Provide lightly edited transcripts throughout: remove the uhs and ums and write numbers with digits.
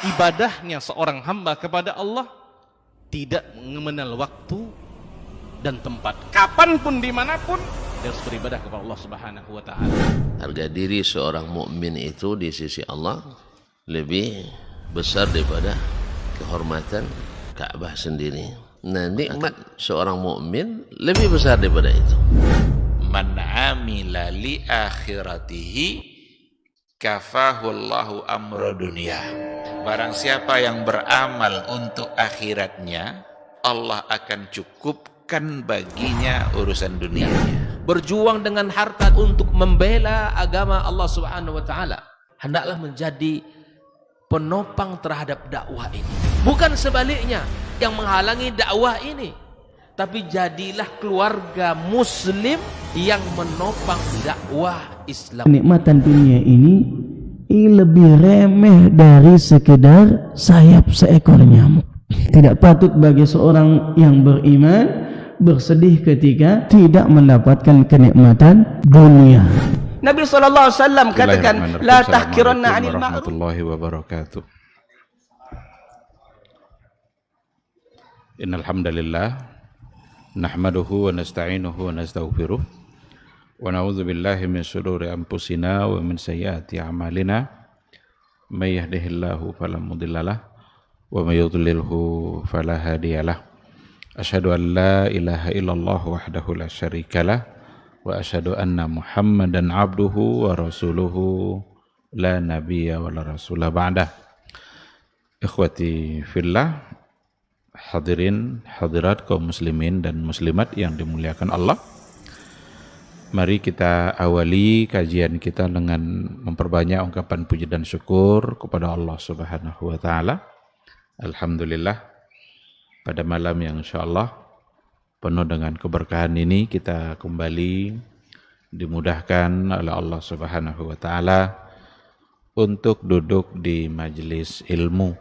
ibadahnya seorang hamba kepada Allah tidak mengenal waktu dan tempat. Kapanpun, dimanapun, dia harus beribadah kepada Allah Subhanahu wa Ta'ala. Harga diri seorang mukmin itu di sisi Allah lebih besar daripada kehormatan Ka'bah sendiri. Nah, nikmat seorang mukmin lebih besar daripada itu. Man amila li akhiratihi kafahullahu amra dunia. Barang siapa yang beramal untuk akhiratnya, Allah akan cukupkan baginya urusan dunianya. Berjuang dengan harta untuk membela agama Allah Subhanahu wa Ta'ala, hendaklah menjadi penopang terhadap dakwah ini, bukan sebaliknya yang menghalangi dakwah ini, tapi jadilah keluarga muslim yang menopang dakwah Islam. Kenikmatan dunia ini lebih remeh dari sekedar sayap seekor nyamuk. Tidak patut bagi seorang yang beriman bersedih ketika tidak mendapatkan kenikmatan dunia. Nabi SAW katakan, la tahkiranna 'anil ma'ruf. Warahmatullahi wabarakatuh. Innal hamdalillah nahmaduhu wa nasta'inuhu wa nastaghfiruh wa na'udzu billahi min shururi anfusina wa min sayyiati a'malina. May yahdihillahu fala mudhillalah wa may yudlilhu fala hadiyalah. Asyhadu an la ilaha illallah wahdahu la syarikalah wa asyhadu anna Muhammadan abduhu wa rasuluhu la nabiyya wa la rasula ba'dah. Ikhwati fillah, hadirin hadirat kaum muslimin dan muslimat yang dimuliakan Allah. Mari kita awali kajian kita dengan memperbanyak ungkapan puji dan syukur kepada Allah Subhanahu wa Ta'ala. Alhamdulillah, pada malam yang insyaallah penuh dengan keberkahan ini kita kembali dimudahkan oleh Allah Subhanahu wa Ta'ala untuk duduk di majelis ilmu,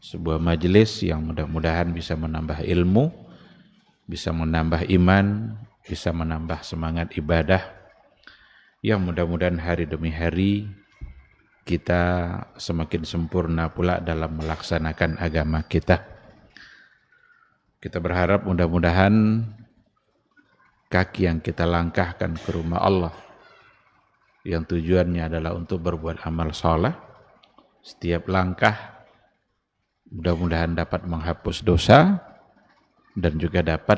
sebuah majelis yang mudah-mudahan bisa menambah ilmu, bisa menambah iman, bisa menambah semangat ibadah, yang mudah-mudahan hari demi hari kita semakin sempurna pula dalam melaksanakan agama kita. Kita berharap mudah-mudahan kaki yang kita langkahkan ke rumah Allah, yang tujuannya adalah untuk berbuat amal saleh, setiap langkah mudah-mudahan dapat menghapus dosa dan juga dapat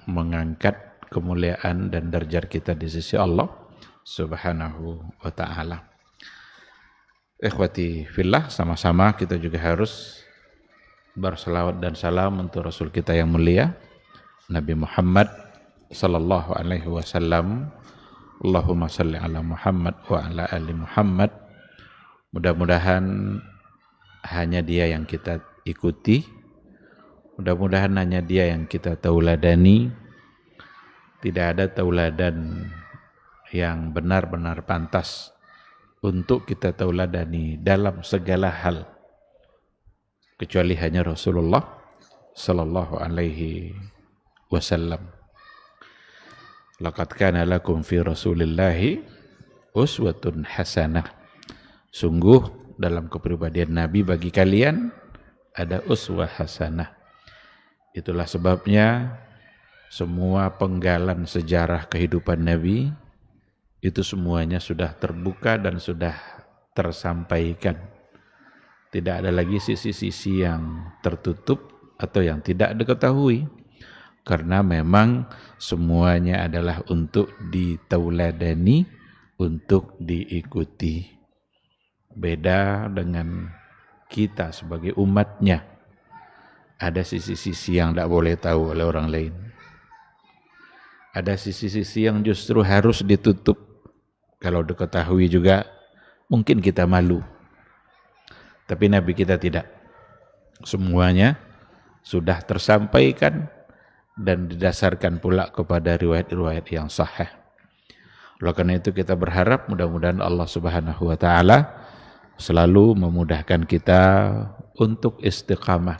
mengangkat kemuliaan dan derajat kita di sisi Allah Subhanahu wa Ta'ala. Ikhwati fillah, sama-sama kita juga harus berselawat dan salam untuk Rasul kita yang mulia Nabi Muhammad sallallahu alaihi wasallam. Allahumma salli ala Muhammad wa ala ali Muhammad. Mudah-mudahan hanya dia yang kita ikuti, mudah-mudahan hanya dia yang kita tauladani. Tidak ada tauladan yang benar-benar pantas untuk kita tauladani dalam segala hal kecuali hanya Rasulullah sallallahu alaihi wasallam. Laqad kana lakum fi Rasulillahi uswatun hasanah. Sungguh dalam kepribadian Nabi bagi kalian ada uswah hasanah. Itulah sebabnya semua penggalan sejarah kehidupan Nabi itu semuanya sudah terbuka dan sudah tersampaikan. Tidak ada lagi sisi-sisi yang tertutup atau yang tidak diketahui, karena memang semuanya adalah untuk ditauladani, untuk diikuti. Beda dengan kita sebagai umatnya, ada sisi-sisi yang tidak boleh tahu oleh orang lain. Ada sisi-sisi yang justru harus ditutup. Kalau diketahui juga mungkin kita malu. Tapi Nabi kita tidak. Semuanya sudah tersampaikan dan didasarkan pula kepada riwayat-riwayat yang sahih. Oleh karena itu kita berharap mudah-mudahan Allah Subhanahu wa Ta'ala selalu memudahkan kita untuk istiqamah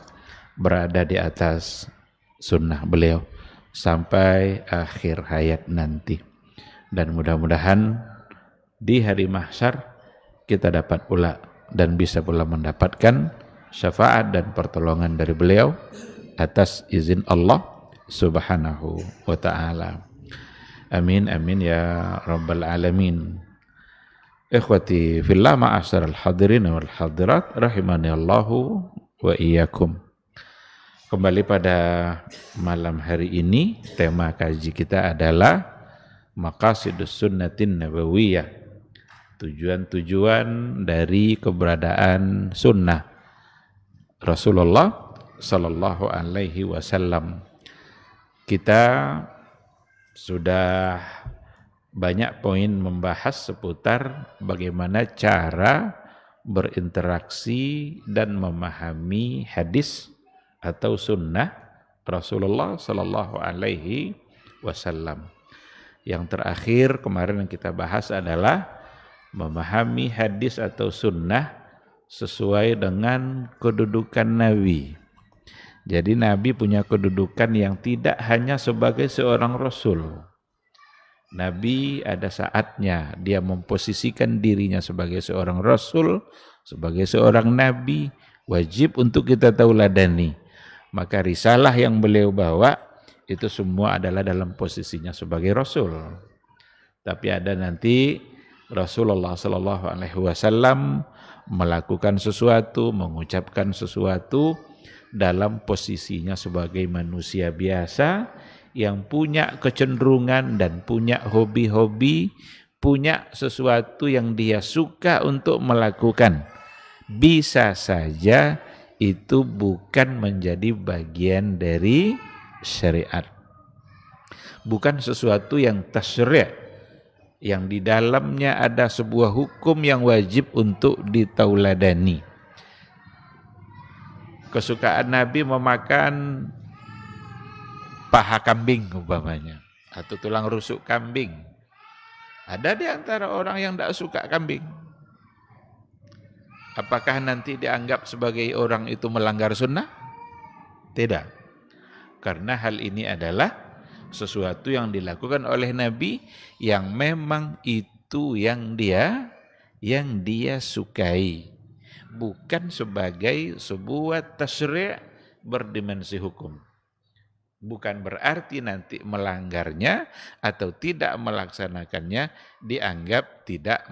berada di atas sunnah beliau sampai akhir hayat nanti. Dan mudah-mudahan di hari mahsyar kita dapat pula dan bisa pula mendapatkan syafaat dan pertolongan dari beliau atas izin Allah Subhanahu wa ta'ala. Amin amin ya rabbal alamin. Ikhwati fillah, ma'asyiral hadirin wal hadirat rahimani Allahu wa iyyakum. Kembali pada malam hari ini, tema kaji kita adalah Maqasidus Sunnatin Nabawiyah, tujuan-tujuan dari keberadaan sunnah Rasulullah sallallahu alaihi wasallam. Kita sudah banyak poin membahas seputar bagaimana cara berinteraksi dan memahami hadis atau sunnah Rasulullah sallallahu alaihi wasallam. Yang terakhir kemarin yang kita bahas adalah memahami hadis atau sunnah sesuai dengan kedudukan Nabi. Jadi Nabi punya kedudukan yang tidak hanya sebagai seorang Rasul. Nabi ada saatnya dia memposisikan dirinya sebagai seorang Rasul, sebagai seorang Nabi, wajib untuk kita tauladani. Maka risalah yang beliau bawa itu semua adalah dalam posisinya sebagai Rasul. Tapi ada nanti Rasulullah sallallahu alaihi wasallam melakukan sesuatu, mengucapkan sesuatu dalam posisinya sebagai manusia biasa yang punya kecenderungan dan punya hobi-hobi, punya sesuatu yang dia suka untuk melakukan. Bisa saja itu bukan menjadi bagian dari syariat. Bukan sesuatu yang tasyri', yang di dalamnya ada sebuah hukum yang wajib untuk ditauladani. Kesukaan Nabi memakan paha kambing umpamanya, atau tulang rusuk kambing. Ada di antara orang yang tidak suka kambing. Apakah nanti dianggap sebagai orang itu melanggar sunnah? Tidak. Karena hal ini adalah sesuatu yang dilakukan oleh Nabi yang memang itu yang dia sukai. Bukan sebagai sebuah tasyri' berdimensi hukum. Bukan berarti nanti melanggarnya atau tidak melaksanakannya dianggap tidak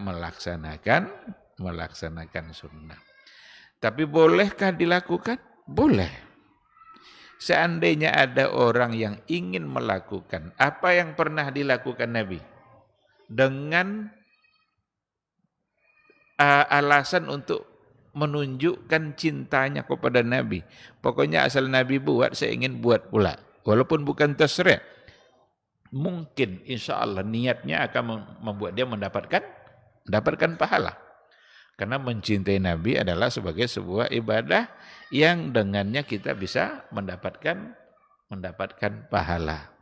melaksanakan sunnah. Tapi bolehkah dilakukan? Boleh. Seandainya ada orang yang ingin melakukan apa yang pernah dilakukan Nabi dengan alasan untuk menunjukkan cintanya kepada Nabi. Pokoknya asal Nabi buat, saya ingin buat pula. Walaupun bukan tasyri', mungkin insya Allah niatnya akan membuat dia mendapatkan pahala. Karena mencintai Nabi adalah sebagai sebuah ibadah yang dengannya kita bisa mendapatkan pahala.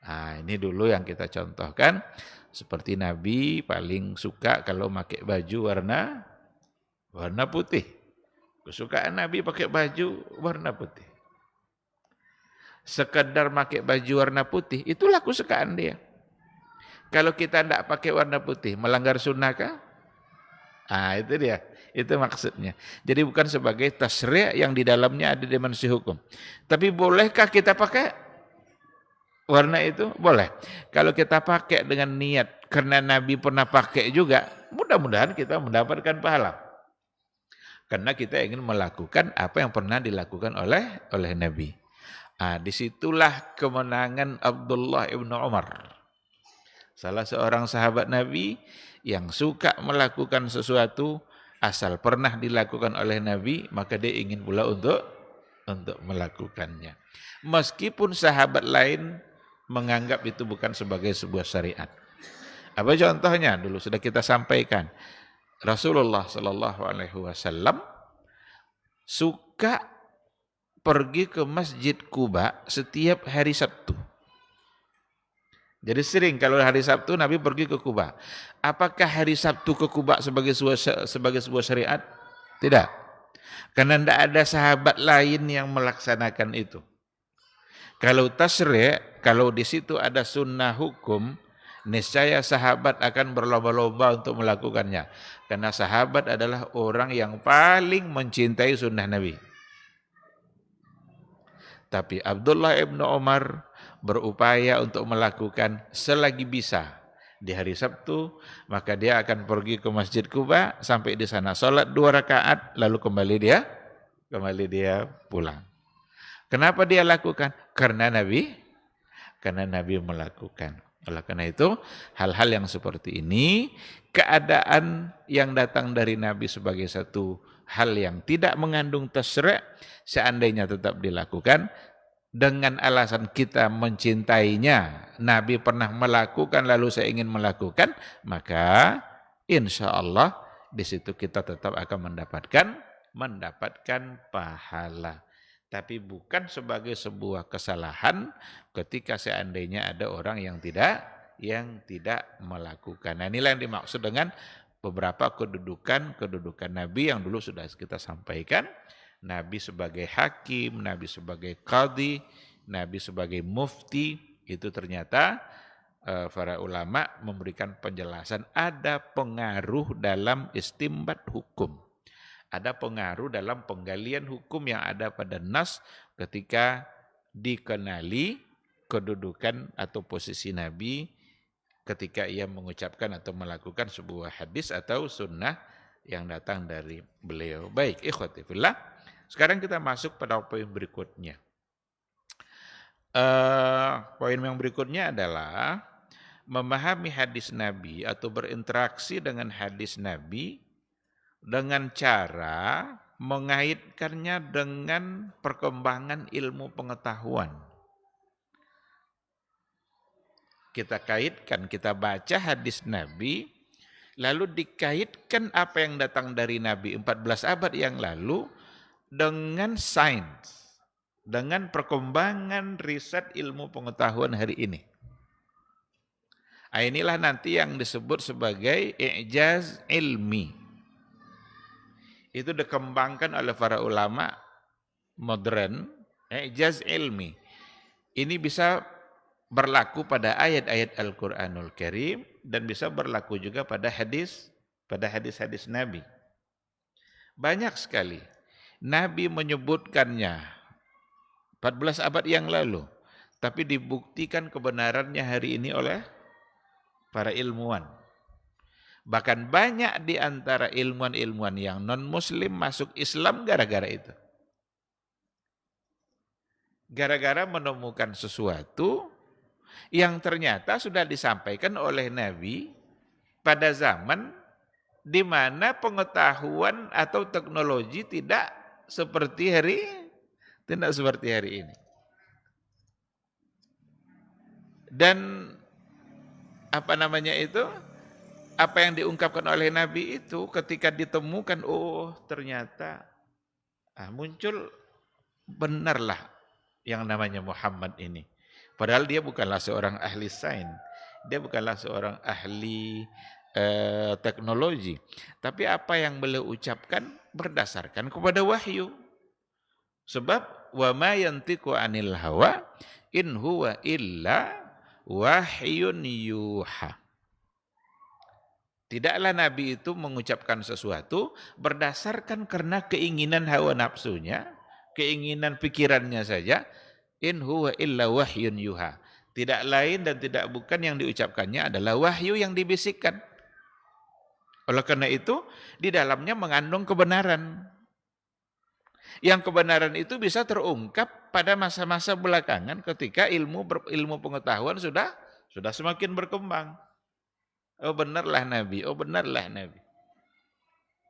Nah, ini dulu yang kita contohkan. Seperti Nabi paling suka kalau pakai baju warna putih. Kesukaan Nabi pakai baju warna putih. Sekedar pakai baju warna putih, itulah kesukaan dia. Kalau kita tidak pakai warna putih, melanggar sunnah kah? Itu dia, itu maksudnya. Jadi bukan sebagai tasyri' yang di dalamnya ada dimensi hukum. Tapi bolehkah kita pakai warna itu? Boleh. Kalau kita pakai dengan niat, karena Nabi pernah pakai juga, mudah-mudahan kita mendapatkan pahala. Karena kita ingin melakukan apa yang pernah dilakukan oleh Nabi. Disitulah kemenangan Abdullah ibn Umar. Salah seorang sahabat Nabi yang suka melakukan sesuatu asal pernah dilakukan oleh Nabi, maka dia ingin pula untuk melakukannya. Meskipun sahabat lain menganggap itu bukan sebagai sebuah syariat. Apa contohnya? Dulu sudah kita sampaikan. Rasulullah sallallahu alaihi wasallam suka pergi ke Masjid Quba setiap hari Sabtu. Jadi sering kalau hari Sabtu Nabi pergi ke Quba. Apakah hari Sabtu ke Quba sebagai sebuah syariat? Tidak. Karena tidak ada sahabat lain yang melaksanakan itu. Kalau tasyri', kalau di situ ada sunnah hukum niscaya sahabat akan berlomba-lomba untuk melakukannya. Karena sahabat adalah orang yang paling mencintai sunnah Nabi. Tapi Abdullah ibnu Umar berupaya untuk melakukan selagi bisa. Di hari Sabtu, maka dia akan pergi ke Masjid Kuba, sampai di sana sholat 2 rakaat, lalu kembali dia pulang. Kenapa dia lakukan? Karena Nabi melakukan. Oleh karena itu, hal-hal yang seperti ini, keadaan yang datang dari Nabi sebagai satu hal yang tidak mengandung tasyri', seandainya tetap dilakukan, dengan alasan kita mencintainya, Nabi pernah melakukan lalu saya ingin melakukan, maka insya Allah di situ kita tetap akan mendapatkan pahala. Tapi bukan sebagai sebuah kesalahan ketika seandainya ada orang yang tidak melakukan. Nah, inilah yang dimaksud dengan beberapa kedudukan Nabi yang dulu sudah kita sampaikan. Nabi sebagai hakim, Nabi sebagai qadhi, Nabi sebagai mufti, itu ternyata para ulama memberikan penjelasan ada pengaruh dalam istimbat hukum. Ada pengaruh dalam penggalian hukum yang ada pada nas ketika dikenali kedudukan atau posisi Nabi ketika ia mengucapkan atau melakukan sebuah hadis atau sunnah yang datang dari beliau. Baik, ikhwati fillah. Sekarang kita masuk pada poin berikutnya. Poin yang berikutnya adalah memahami hadis Nabi atau berinteraksi dengan hadis Nabi dengan cara mengaitkannya dengan perkembangan ilmu pengetahuan. Kita kaitkan, kita baca hadis Nabi, lalu dikaitkan apa yang datang dari Nabi 14 abad yang lalu dengan sains, dengan perkembangan riset ilmu pengetahuan hari ini. Inilah nanti yang disebut sebagai i'jaz ilmi. Itu dikembangkan oleh para ulama modern, i'jaz ilmi. Ini bisa berlaku pada ayat-ayat Al-Quranul Karim dan bisa berlaku juga pada hadis-hadis Nabi. Banyak sekali Nabi menyebutkannya 14 abad yang lalu, tapi dibuktikan kebenarannya hari ini oleh para ilmuwan. Bahkan banyak di antara ilmuwan-ilmuwan yang non-muslim masuk Islam gara-gara itu. Gara-gara menemukan sesuatu yang ternyata sudah disampaikan oleh Nabi pada zaman di mana pengetahuan atau teknologi tidak seperti hari ini. Dan apa yang diungkapkan oleh Nabi itu ketika ditemukan, ternyata muncul benarlah yang namanya Muhammad ini. Padahal dia bukanlah seorang ahli sains, dia bukanlah seorang ahli teknologi. Tapi apa yang beliau ucapkan berdasarkan kepada wahyu. Sebab wa ma yantiqu 'anil hawa in huwa illa wahyun yuha. Tidaklah Nabi itu mengucapkan sesuatu berdasarkan karena keinginan hawa nafsunya, keinginan pikirannya saja. In huwa illa wahyun yuha. Tidak lain dan tidak bukan yang diucapkannya adalah wahyu yang dibisikkan. Oleh karena itu, di dalamnya mengandung kebenaran. Yang kebenaran itu bisa terungkap pada masa-masa belakangan ketika ilmu pengetahuan sudah semakin berkembang. Oh benarlah Nabi.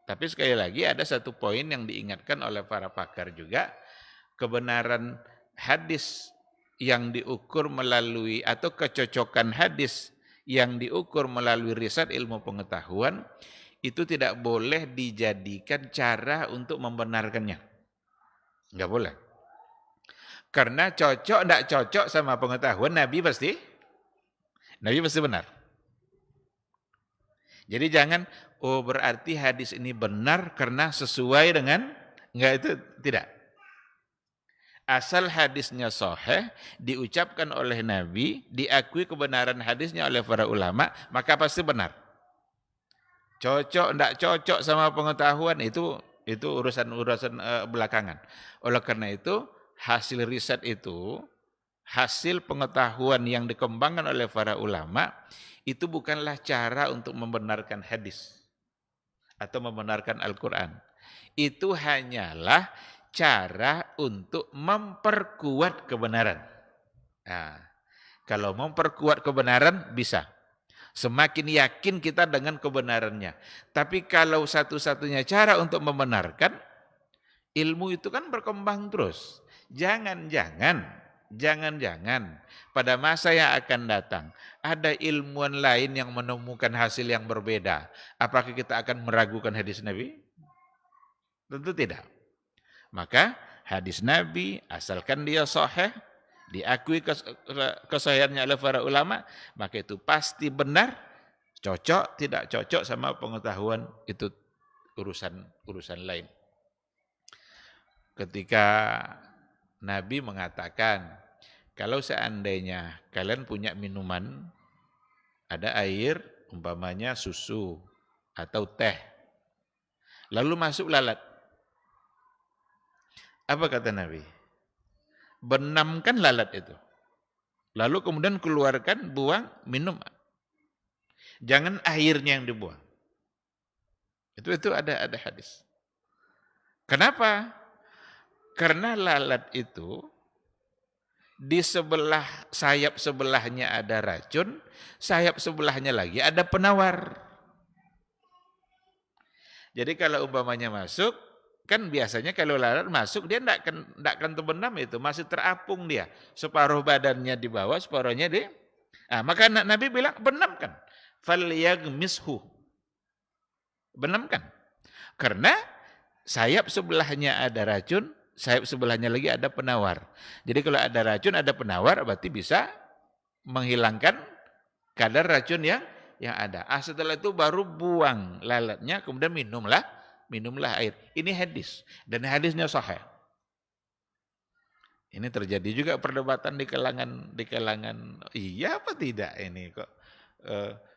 Tapi sekali lagi ada satu poin yang diingatkan oleh para pakar juga, kebenaran hadis yang diukur melalui atau kecocokan hadis yang diukur melalui riset ilmu pengetahuan itu tidak boleh dijadikan cara untuk membenarkannya. Enggak boleh. Karena cocok enggak cocok sama pengetahuan Nabi pasti benar. Jadi jangan berarti hadis ini benar karena sesuai dengan, enggak, itu tidak. Asal hadisnya sahih, diucapkan oleh Nabi, diakui kebenaran hadisnya oleh para ulama, maka pasti benar. Cocok, tidak cocok sama pengetahuan itu urusan belakangan. Oleh karena itu, hasil riset itu, hasil pengetahuan yang dikembangkan oleh para ulama, itu bukanlah cara untuk membenarkan hadis atau membenarkan Al-Quran. Itu hanyalah cara untuk memperkuat kebenaran. Nah, kalau memperkuat kebenaran bisa. Semakin yakin kita dengan kebenarannya. Tapi kalau satu-satunya cara untuk membenarkan, ilmu itu kan berkembang terus. Jangan-jangan pada masa yang akan datang ada ilmuwan lain yang menemukan hasil yang berbeda. Apakah kita akan meragukan hadis Nabi? Tentu tidak. Maka hadis Nabi asalkan dia sahih, diakui kesahihannya oleh para ulama, maka itu pasti benar. Cocok, tidak cocok sama pengetahuan itu urusan lain. Ketika Nabi mengatakan, kalau seandainya kalian punya minuman, ada air, umpamanya susu atau teh, lalu masuk lalat. Apa kata Nabi? Benamkan lalat itu. Lalu kemudian keluarkan, buang, minum. Jangan airnya yang dibuang. Itu ada hadis. Kenapa? Karena lalat itu di sebelah sayap sebelahnya ada racun, sayap sebelahnya lagi ada penawar. Jadi kalau umpamanya masuk, kan biasanya kalau lalat masuk dia tidak akan terbenam itu, masih terapung dia. Separuh badannya di bawah, separuhnya di. Maka Nabi bilang benamkan. Falyagmishu. Benamkan. Karena sayap sebelahnya ada racun, sayap sebelahnya lagi ada penawar. Jadi kalau ada racun, ada penawar, berarti bisa menghilangkan kadar racun yang ada. Setelah itu baru buang lalatnya, kemudian minumlah air. Ini hadis, dan hadisnya sahih. Ini terjadi juga perdebatan di kalangan iya apa tidak ini kok.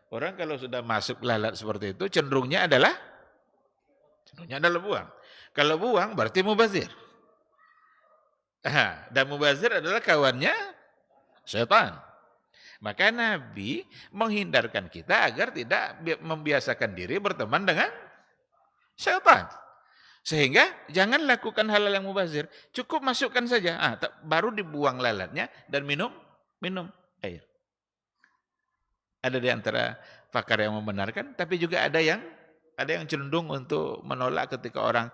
Orang kalau sudah masuk lalat seperti itu cenderungnya adalah buang. Kalau buang berarti mubazir. Dan mubazir adalah kawannya setan. Maka Nabi menghindarkan kita agar tidak membiasakan diri berteman dengan setan. Sehingga jangan lakukan hal yang mubazir. Cukup masukkan saja. Baru dibuang lalatnya dan minum air. Ada di antara pakar yang membenarkan, tapi juga ada yang cenderung untuk menolak ketika orang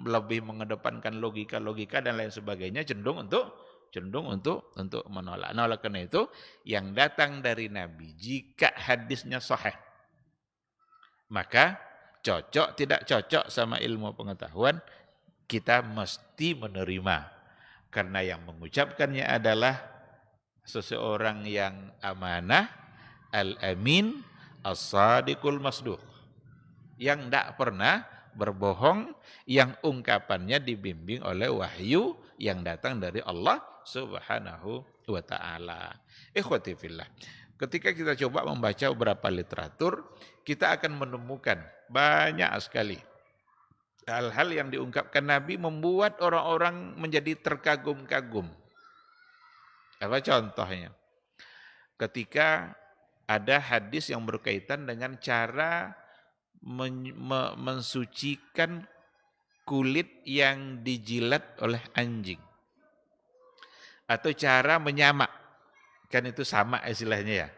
lebih mengedepankan logika dan lain sebagainya, cenderung untuk menolak. Oleh karena itu, yang datang dari Nabi, jika hadisnya sahih, maka cocok tidak cocok sama ilmu pengetahuan, kita mesti menerima. Karena yang mengucapkannya adalah seseorang yang amanah, al-amin, as-sadiqul masduq, yang tidak pernah berbohong, yang ungkapannya dibimbing oleh wahyu yang datang dari Allah Subhanahu wa ta'ala. Ikhwati fillah, ketika kita coba membaca beberapa literatur, kita akan menemukan banyak sekali hal-hal yang diungkapkan Nabi membuat orang-orang menjadi terkagum-kagum. Apa contohnya? Ketika ada hadis yang berkaitan dengan cara mensucikan kulit yang dijilat oleh anjing. Atau cara menyamak. Kan itu sama istilahnya ya.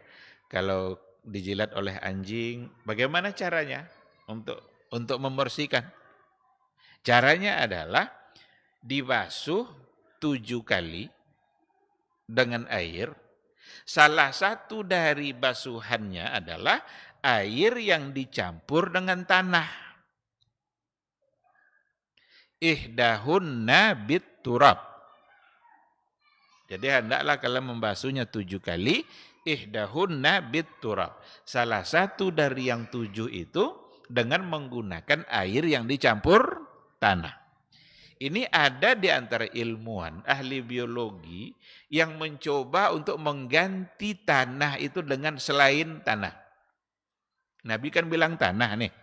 Kalau dijilat oleh anjing, bagaimana caranya untuk membersihkan? Caranya adalah dibasuh 7 kali dengan air. Salah satu dari basuhannya adalah air yang dicampur dengan tanah. Ihdahunna bit turab. Jadi hendaklah kalian membasuhnya 7 kali. Ihdahunna bit turab. Salah satu dari yang 7 itu dengan menggunakan air yang dicampur tanah. Ini ada di antara ilmuwan, ahli biologi yang mencoba untuk mengganti tanah itu dengan selain tanah. Nabi kan bilang tanah nih.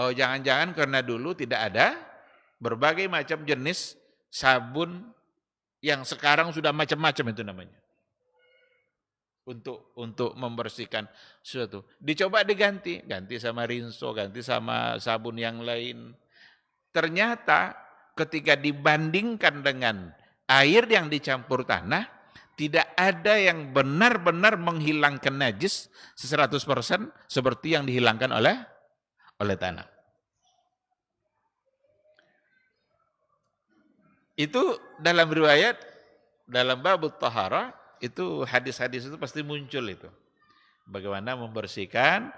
Oh, jangan-jangan karena dulu tidak ada berbagai macam jenis sabun yang sekarang sudah macam-macam itu namanya. Untuk membersihkan sesuatu. Dicoba ganti sama rinso, ganti sama sabun yang lain. Ternyata ketika dibandingkan dengan air yang dicampur tanah, tidak ada yang benar-benar menghilangkan najis 100% seperti yang dihilangkan oleh tanah. Itu dalam riwayat, dalam bab taharah, itu hadis-hadis itu pasti muncul itu. Bagaimana membersihkan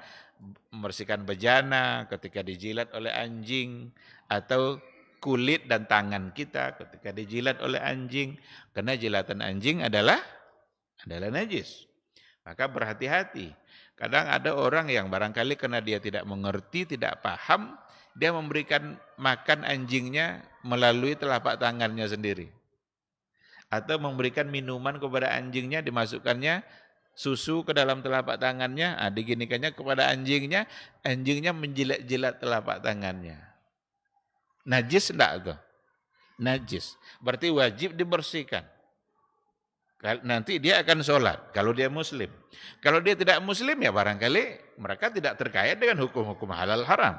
bejana ketika dijilat oleh anjing, atau kulit dan tangan kita ketika dijilat oleh anjing, karena jilatan anjing adalah najis. Maka berhati-hati. Kadang ada orang yang barangkali karena dia tidak mengerti, tidak paham, dia memberikan makan anjingnya melalui telapak tangannya sendiri. Atau memberikan minuman kepada anjingnya, dimasukkannya susu ke dalam telapak tangannya, diginikannya kepada anjingnya menjilat-jilat telapak tangannya. Najis enggak itu? Najis. Berarti wajib dibersihkan. Nanti dia akan sholat, kalau dia muslim. Kalau dia tidak muslim, ya barangkali mereka tidak terkait dengan hukum-hukum halal haram.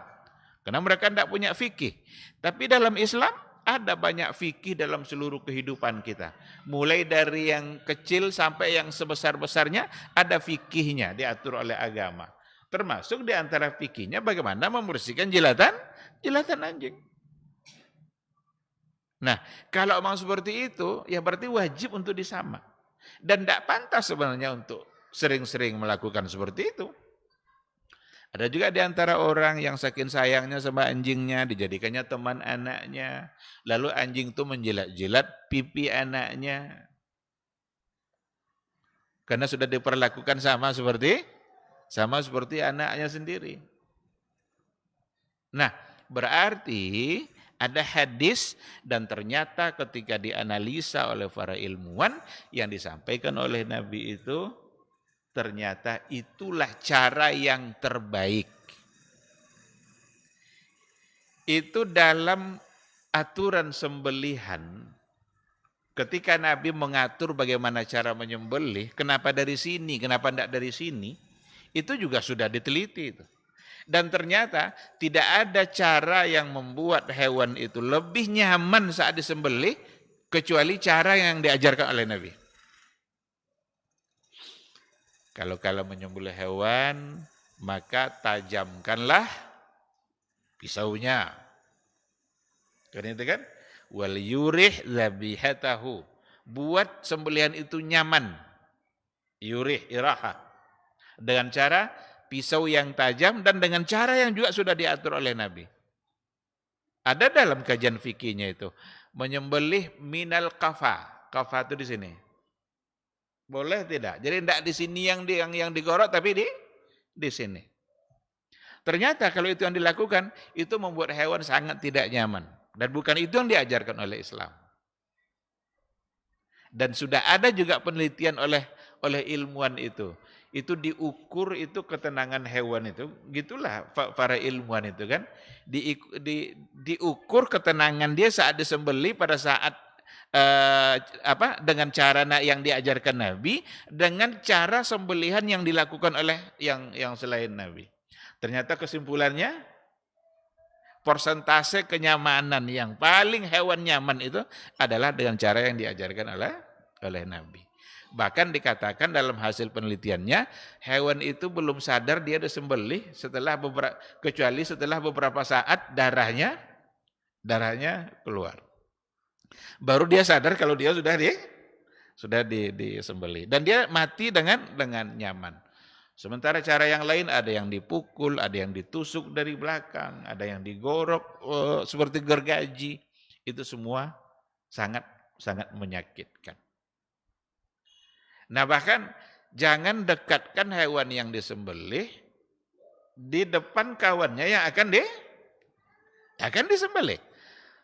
Karena mereka tidak punya fikih. Tapi dalam Islam, ada banyak fikih dalam seluruh kehidupan kita. Mulai dari yang kecil sampai yang sebesar-besarnya, ada fikihnya diatur oleh agama. Termasuk di antara fikihnya bagaimana membersihkan jilatan anjing. Nah, kalau memang seperti itu, ya berarti wajib untuk disama. Dan tidak pantas sebenarnya untuk sering-sering melakukan seperti itu. Ada juga di antara orang yang saking sayangnya sama anjingnya, dijadikannya teman anaknya. Lalu anjing itu menjilat-jilat pipi anaknya. Karena sudah diperlakukan sama seperti anaknya sendiri. Nah, berarti ada hadis, dan ternyata ketika dianalisa oleh para ilmuwan, yang disampaikan oleh Nabi itu, ternyata itulah cara yang terbaik. Itu dalam aturan sembelihan, ketika Nabi mengatur bagaimana cara menyembelih, kenapa dari sini, kenapa tidak dari sini, itu juga sudah diteliti itu. Dan ternyata tidak ada cara yang membuat hewan itu lebih nyaman saat disembelih kecuali cara yang diajarkan oleh Nabi. Kalau menyembelih hewan, maka tajamkanlah pisaunya. Kan itu kan? Wal yurih zabihatahu. Buat sembelihan itu nyaman. Yurih, iraha. Dengan cara pisau yang tajam dan dengan cara yang juga sudah diatur oleh Nabi. Ada dalam kajian fikihnya itu menyembelih minal kafa. Kafa itu di sini. Boleh tidak? Jadi tidak di sini yang digorok, tapi di sini. Ternyata kalau itu yang dilakukan, itu membuat hewan sangat tidak nyaman, dan bukan itu yang diajarkan oleh Islam. Dan sudah ada juga penelitian oleh ilmuwan itu. Itu diukur itu ketenangan hewan itu, gitulah para ilmuwan itu kan, diukur ketenangan dia saat disembelih pada saat dengan cara yang diajarkan Nabi, dengan cara sembelihan yang dilakukan oleh yang selain Nabi. Ternyata kesimpulannya, persentase kenyamanan yang paling hewan nyaman itu adalah dengan cara yang diajarkan oleh Nabi. Bahkan dikatakan dalam hasil penelitiannya, hewan itu belum sadar dia disembelih kecuali setelah beberapa saat darahnya keluar. Baru dia sadar kalau dia sudah disembelih, dan dia mati dengan nyaman. Sementara cara yang lain, ada yang dipukul, ada yang ditusuk dari belakang, ada yang digorok seperti gergaji. Itu semua sangat sangat menyakitkan. Nah, bahkan jangan dekatkan hewan yang disembelih di depan kawannya yang akan disembelih.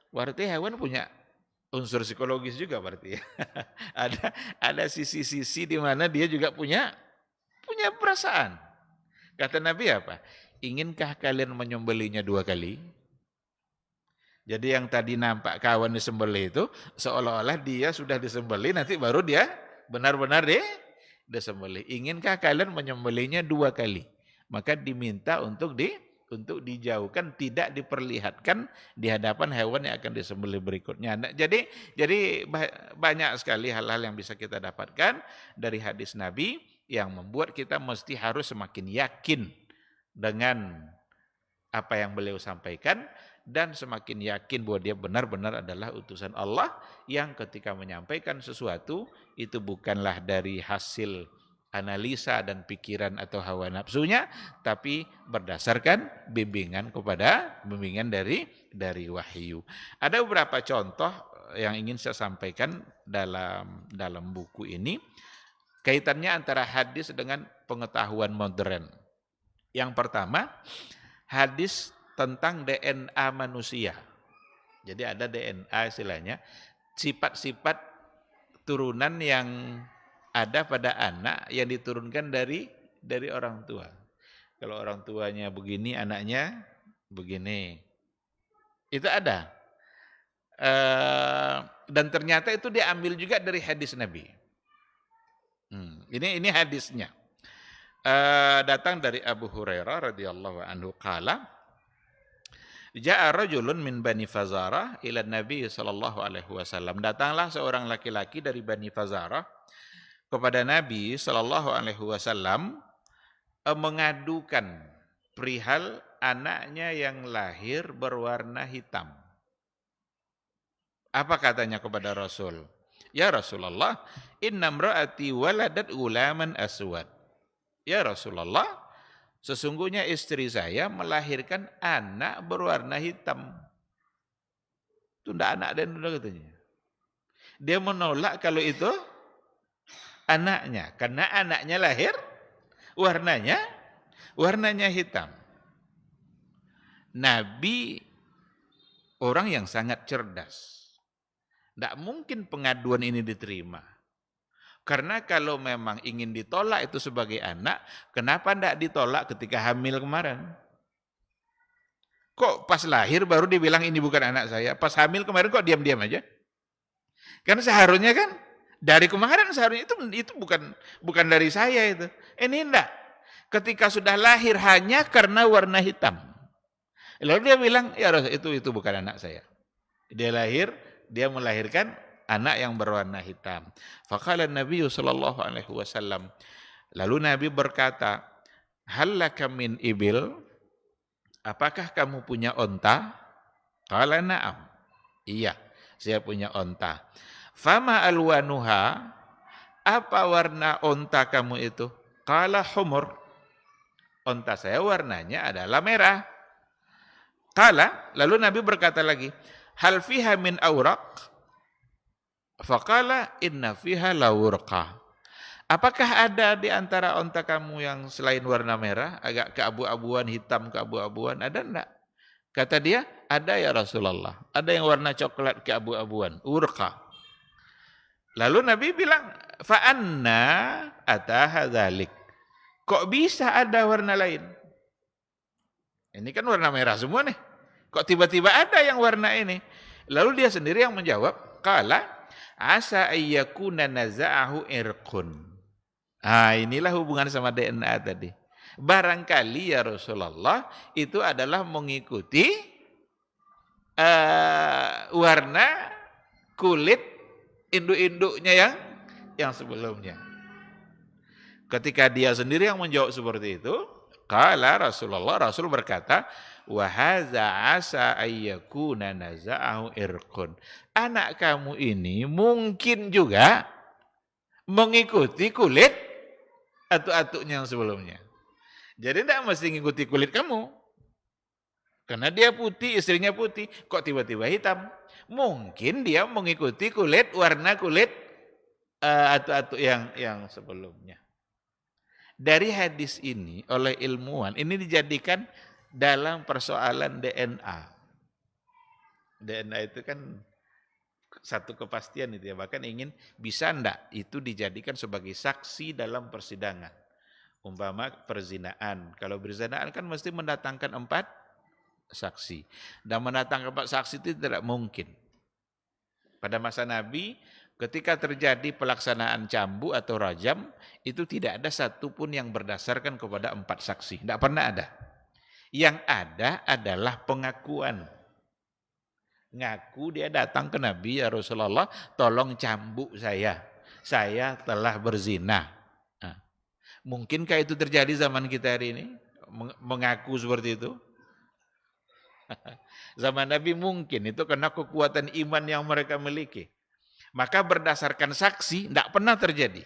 Berarti hewan punya unsur psikologis juga berarti ya. ada sisi-sisi di mana dia juga punya perasaan. Kata Nabi apa? Inginkah kalian menyembelihnya 2 kali? Jadi yang tadi nampak kawan disembelih itu seolah-olah dia sudah disembelih, nanti baru dia benar-benar disembelih. Inginkah kalian menyembelihnya 2 kali? Maka diminta untuk dijauhkan, tidak diperlihatkan di hadapan hewan yang akan disembelih berikutnya. Nah, jadi banyak sekali hal-hal yang bisa kita dapatkan dari hadis Nabi yang membuat kita mesti harus semakin yakin dengan apa yang beliau sampaikan, dan semakin yakin bahwa dia benar-benar adalah utusan Allah yang ketika menyampaikan sesuatu itu bukanlah dari hasil analisa dan pikiran atau hawa nafsunya, tapi berdasarkan bimbingan dari wahyu. Ada beberapa contoh yang ingin saya sampaikan dalam buku ini, kaitannya antara hadis dengan pengetahuan modern. Yang pertama, hadis tentang DNA manusia. Jadi ada DNA istilahnya, sifat-sifat turunan yang ada pada anak yang diturunkan dari orang tua. Kalau orang tuanya begini, anaknya begini. Itu ada. Dan ternyata itu diambil juga dari hadis Nabi. Ini hadisnya. Datang dari Abu Hurairah radhiyallahu anhu qala, Ja'a rajulun min Bani Fazarah ila Nabi sallallahu alaihi wasallam. Datanglah seorang laki-laki dari Bani Fazarah kepada Nabi sallallahu alaihi wasallam mengadukan perihal anaknya yang lahir berwarna hitam. Apa katanya kepada Rasul? Ya Rasulullah, inna imra'ati waladat ulaman aswad. Ya Rasulullah, sesungguhnya istri saya melahirkan anak berwarna hitam. Itu tidak anak dan udah katanya. Dia menolak kalau itu anaknya, karena anaknya lahir warnanya hitam. Nabi orang yang sangat cerdas. Tidak mungkin pengaduan ini diterima. Karena kalau memang ingin ditolak itu sebagai anak, kenapa tidak ditolak ketika hamil kemarin? Kok pas lahir baru dibilang ini bukan anak saya? Pas hamil kemarin kok diam-diam aja? Karena seharusnya kan dari kemarin seharusnya itu bukan dari saya itu. Ini enggak. Ketika sudah lahir hanya karena warna hitam. Lalu dia bilang, ya itu bukan anak saya. Dia melahirkan anak yang berwarna hitam. Faqala Nabi sallallahu alaihi wasallam. Lalu Nabi berkata, "Hal laka min ibil?" Apakah kamu punya onta? Qala na'am. Iya, saya punya onta. Fama alwanuha? Apa warna onta kamu itu? Qala humur. Onta saya warnanya adalah merah. Qala, lalu Nabi berkata lagi, "Hal fiha min awraq?" Faqala inna fiha lawurqa. Apakah ada di antara onta kamu yang selain warna merah, agak keabu-abuan, hitam keabu-abuan, ada enggak? Kata dia, ada ya Rasulullah. Ada yang warna coklat keabu-abuan, urqa. Lalu Nabi bilang, fa anna ataha dzalik. Kok bisa ada warna lain? Ini kan warna merah semua nih. Kok tiba-tiba ada yang warna ini? Lalu dia sendiri yang menjawab, qala asa ayyakuna naza'ahu irqun. Inilah hubungan sama DNA tadi. Barangkali ya Rasulullah itu adalah mengikuti warna kulit induk-induknya yang sebelumnya. Ketika dia sendiri yang menjawab seperti itu, Rasul berkata, wa hadza asa ayyakuna naza'ahu irqun. Anak kamu ini mungkin juga mengikuti kulit atuk-atuknya yang sebelumnya. Jadi tidak mesti mengikuti kulit kamu. Karena dia putih, istrinya putih, kok tiba-tiba hitam? Mungkin dia mengikuti warna kulit atuk-atuk yang sebelumnya. Dari hadis ini oleh ilmuwan ini dijadikan dalam persoalan DNA. DNA itu kan satu kepastian itu ya, bahkan ingin bisa ndak itu dijadikan sebagai saksi dalam persidangan. Umpama perzinaan, kalau berzinaan kan mesti mendatangkan 4 saksi, dan mendatangkan 4 saksi itu tidak mungkin. Pada masa Nabi, ketika terjadi pelaksanaan cambu atau rajam, itu tidak ada satupun yang berdasarkan kepada 4 saksi, tidak pernah ada. Yang ada adalah pengakuan. Ngaku dia datang ke Nabi, ya Rasulullah, tolong cambuk saya telah berzina. Nah, mungkinkah itu terjadi zaman kita hari ini? Mengaku seperti itu? Zaman Nabi mungkin, itu karena kekuatan iman yang mereka miliki. Maka berdasarkan saksi, tidak pernah terjadi.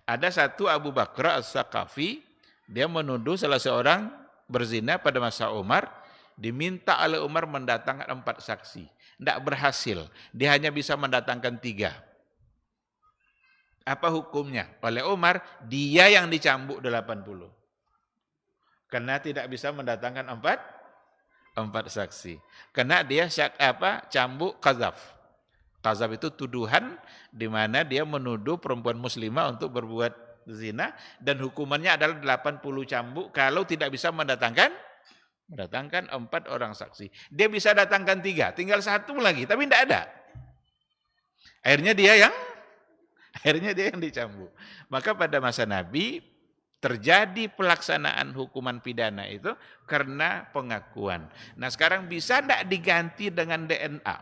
Ada satu Abu Bakar As-Saqafi, dia menuduh salah seorang berzina pada masa Umar, diminta oleh Umar mendatangkan 4 saksi. Tidak berhasil, dia hanya bisa mendatangkan 3. Apa hukumnya? Oleh Umar, dia yang dicambuk 80. Karena tidak bisa mendatangkan 4 saksi. Karena dia cambuk qazaf. Qazaf itu tuduhan di mana dia menuduh perempuan muslimah untuk berbuat zina, dan hukumannya adalah 80 cambuk kalau tidak bisa mendatangkan 4 orang saksi. Dia bisa datangkan 3, tinggal 1 lagi, tapi tidak ada. Akhirnya dia yang dicambuk. Maka pada masa Nabi terjadi pelaksanaan hukuman pidana itu karena pengakuan. Nah, sekarang bisa tidak diganti dengan DNA?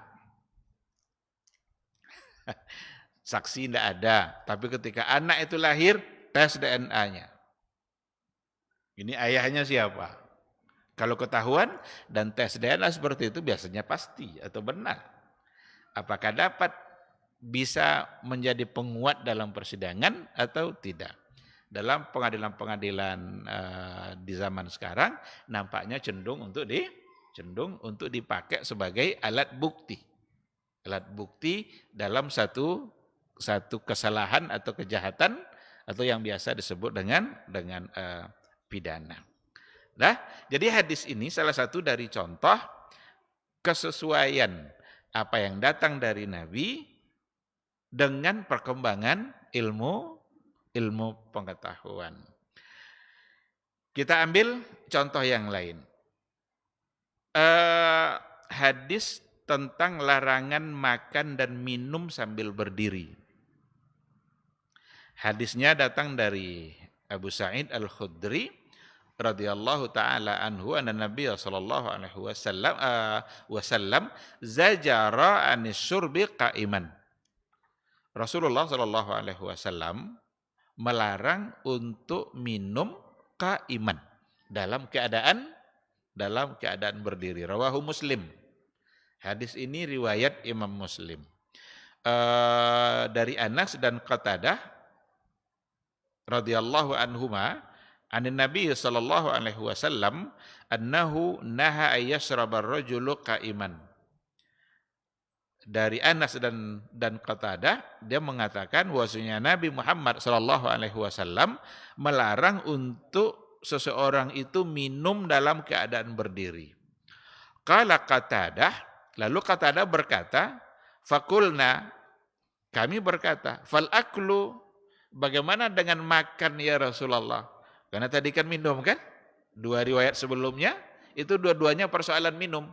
Saksi tidak ada, tapi ketika anak itu lahir, tes DNA-nya. Ini ayahnya siapa? Kalau ketahuan dan tes DNA seperti itu biasanya pasti atau benar. Apakah dapat bisa menjadi penguat dalam persidangan atau tidak? Dalam pengadilan-pengadilan di zaman sekarang nampaknya cenderung untuk dipakai sebagai alat bukti. Alat bukti dalam satu kesalahan atau kejahatan atau yang biasa disebut dengan pidana. Nah, jadi hadis ini salah satu dari contoh kesesuaian apa yang datang dari Nabi dengan perkembangan ilmu pengetahuan. Kita ambil contoh yang lain. Hadis tentang larangan makan dan minum sambil berdiri. Hadisnya datang dari Abu Sa'id Al-Khudri radhiyallahu taala anhu, anna Nabiy sallallahu alaihi wasallam zajara anis syurbi qa'iman. Rasulullah sallallahu alaihi wasallam melarang untuk minum qa'iman, dalam keadaan berdiri. Rawahu Muslim. Hadis ini riwayat Imam Muslim. Dari Anas dan Qatadah radhiyallahu anhuma, anin Nabi sallallahu alaihi wasallam annahu naha ayyashraba ar-rajulu qa'iman. Dari Anas dan Qatadah, dia mengatakan bahwasanya Nabi Muhammad sallallahu alaihi wasallam melarang untuk seseorang itu minum dalam keadaan berdiri. Qala Qatadah, lalu Qatadah berkata, faqulna, kami berkata, fal aklu, bagaimana dengan makan ya Rasulullah? Karena tadi kan minum kan? 2 riwayat sebelumnya, itu dua-duanya persoalan minum.